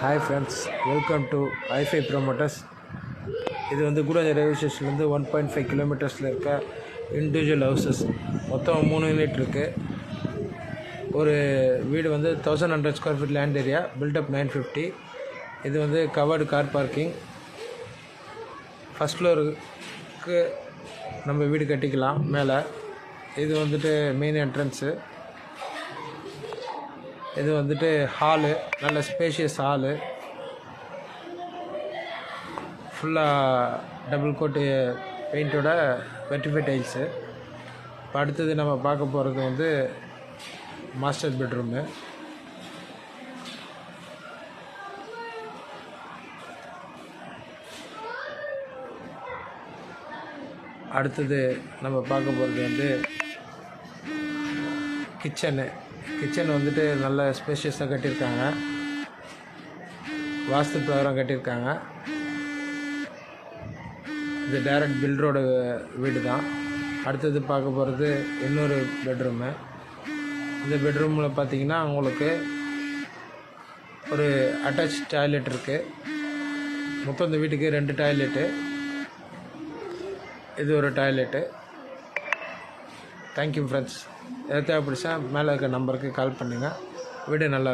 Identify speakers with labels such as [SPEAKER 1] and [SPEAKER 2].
[SPEAKER 1] Hi friends, welcome to iFi Promoters. இது வந்து Koodancheri railway ஸ்டேஷன்லேருந்து 1.5 கிலோமீட்டர்ஸில் இருக்க இண்டிவிஜுவல் ஹவுசஸ். மொத்தம் 3 யூனிட் இருக்குது. ஒரு வீடு வந்து 1100 square feet land area, built up 950. இது வந்து கவர்டு கார் பார்க்கிங். ஃபஸ்ட் ஃப்ளோருக்கு நம்ம வீடு கட்டிக்கலாம் மேலே. இது வந்துட்டு மெயின் என்ட்ரன்ஸு. இது வந்துட்டு ஹாலு, நல்ல ஸ்பேஷியஸ் ஹாலு, ஃபுல்லாக டபுள் கோட்டு பெயிண்டோட வெர்டிஃபை டைல்ஸு. இப்போ அடுத்தது நம்ம பார்க்க போகிறது வந்து மாஸ்டர் பெட்ரூமு. அடுத்தது நம்ம பார்க்க போகிறது வந்து கிச்சன் வந்துட்டு நல்ல ஸ்பேஷியஸாக கட்டியிருக்காங்க. வாஸ்து பிரகாரம் கட்டியிருக்காங்க. இது டைரக்ட் பில்டரோட வீடு தான். அடுத்தது பார்க்க போகிறது இன்னொரு பெட்ரூமு. இந்த பெட்ரூமில் பார்த்திங்கன்னா உங்களுக்கு ஒரு அட்டாச் டாய்லெட் இருக்குது. மொத்தம் இந்த வீட்டுக்கு 2 டாய்லெட்டு. இது ஒரு டாய்லெட்டு. Thank you friends. எதாவது தேவைப்படுச்சா மேலே இருக்க நம்பருக்கு கால் பண்ணுங்கள். வீடு நல்லா